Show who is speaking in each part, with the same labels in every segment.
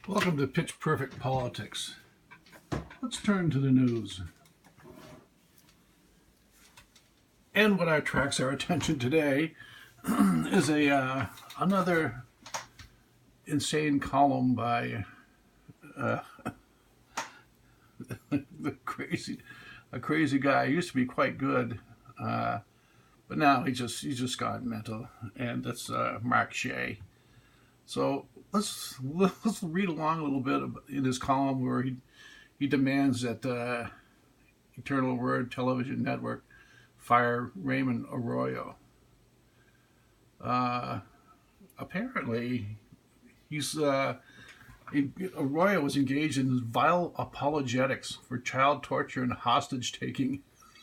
Speaker 1: Welcome to Pitch Perfect Politics. Let's turn to the news. And what attracts our attention today is another insane column by a crazy guy. He used to be quite good, but now he's just gone mental. And that's Mark Shea. So let's read along a little bit in his column where he demands that Eternal Word Television Network fire Raymond Arroyo. Apparently, Arroyo was engaged in vile apologetics for child torture and hostage taking.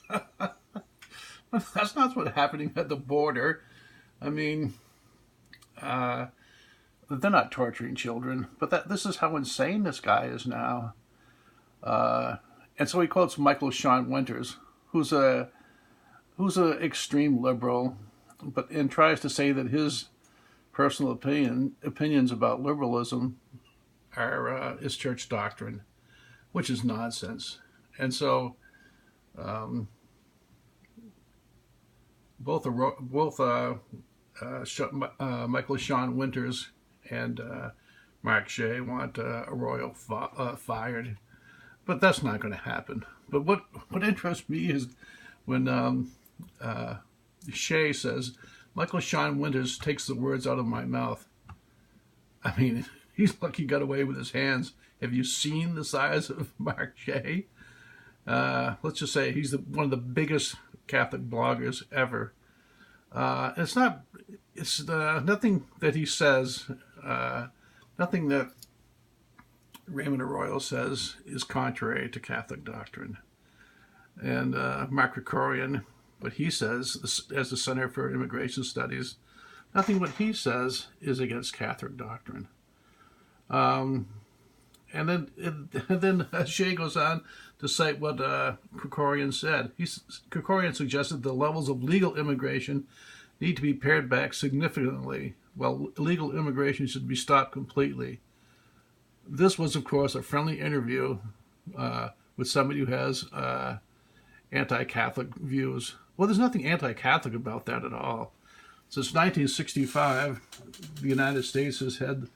Speaker 1: That's not what's happening at the border. I mean, they're not torturing children, but this is how insane this guy is now. And so he quotes Michael Sean Winters, who's a extreme liberal, and tries to say that his personal opinions about liberalism is church doctrine, which is nonsense. And so both Michael Sean Winters and Mark Shea want Arroyo fired, but that's not going to happen. But what interests me is when Shea says, Michael Sean Winters takes the words out of my mouth. I mean, he's lucky he got away with his hands. Have you seen the size of Mark Shea? Let's just say he's one of the biggest Catholic bloggers ever. It's nothing that he says, nothing that Raymond Arroyo says is contrary to Catholic doctrine. And Mark Krikorian, what he says as the Center for Immigration Studies, nothing what he says is against Catholic doctrine. And then Shea goes on to cite what Krikorian said. Krikorian suggested the levels of legal immigration need to be pared back significantly, while illegal immigration should be stopped completely. This was, of course, a friendly interview with somebody who has anti-Catholic views. Well, there's nothing anti-Catholic about that at all. Since 1965, the United States has had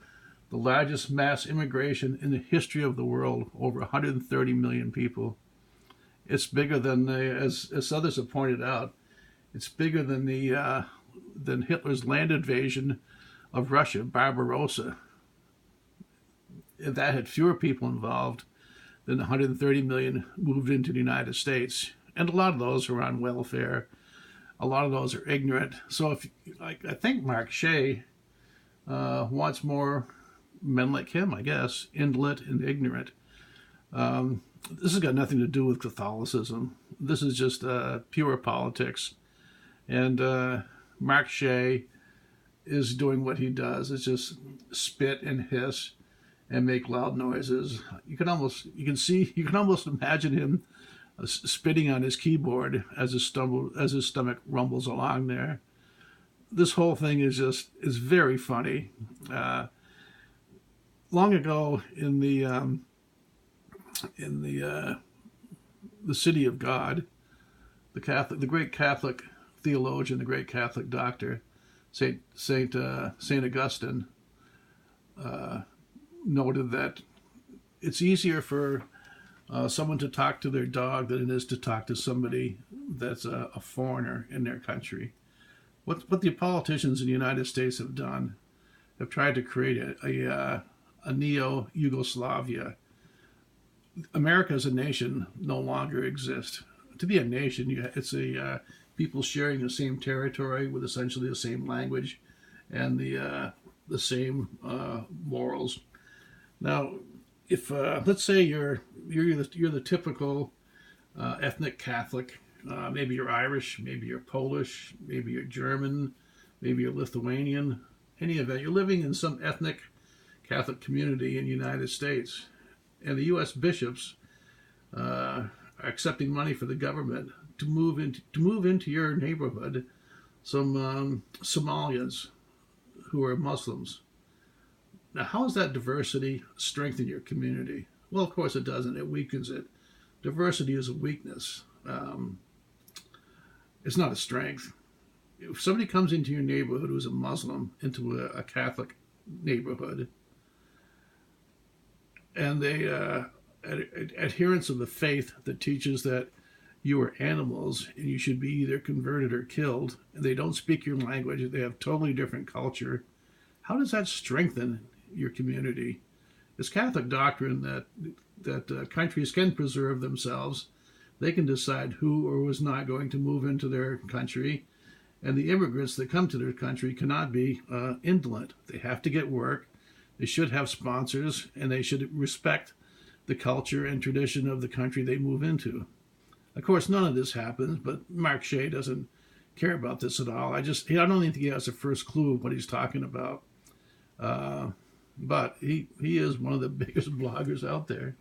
Speaker 1: the largest mass immigration in the history of the world, over 130 million people. It's bigger than, as others have pointed out, it's bigger than than Hitler's land invasion of Russia, Barbarossa. That had fewer people involved than 130 million moved into the United States. And a lot of those are on welfare. A lot of those are ignorant. So I think Mark Shea wants more men like him, I guess, indolent and ignorant. This has got nothing to do with Catholicism. This is just pure politics. And Mark Shea is doing what he does. It's just spit and hiss and make loud noises. You can almost imagine him spitting on his keyboard as his stomach rumbles along there. This whole thing is very funny. Long ago in the City of God, the great Catholic theologian, the great Catholic doctor, Saint Augustine, noted that it's easier for someone to talk to their dog than it is to talk to somebody that's a foreigner in their country. What the politicians in the United States have done, have tried to create a neo-Yugoslavia. America as a nation no longer exists. To be a nation, it's people sharing the same territory with essentially the same language and the same morals. Now, if let's say you're the typical ethnic Catholic, maybe you're Irish, maybe you're Polish, maybe you're German, maybe you're Lithuanian. Any event, you're living in some ethnic Catholic community in the United States, and the U.S. bishops are accepting money for the government to move into your neighborhood some Somalians who are Muslims. Now, how does that diversity strengthen your community? Well, of course it doesn't. It weakens it. Diversity is a weakness. It's not a strength. If somebody comes into your neighborhood who's a Muslim, into a Catholic neighborhood, and they adherents of the faith that teaches that you are animals and you should be either converted or killed, and they don't speak your language, they have totally different culture, how does that strengthen your community? It's Catholic doctrine that countries can preserve themselves. They can decide who or who is not going to move into their country, and the immigrants that come to their country cannot be indolent. They have to get work. They should have sponsors, and they should respect the culture and tradition of the country they move into. Of course, none of this happens, but Mark Shea doesn't care about this at all. I don't think he has the first clue of what he's talking about. But he is one of the biggest bloggers out there.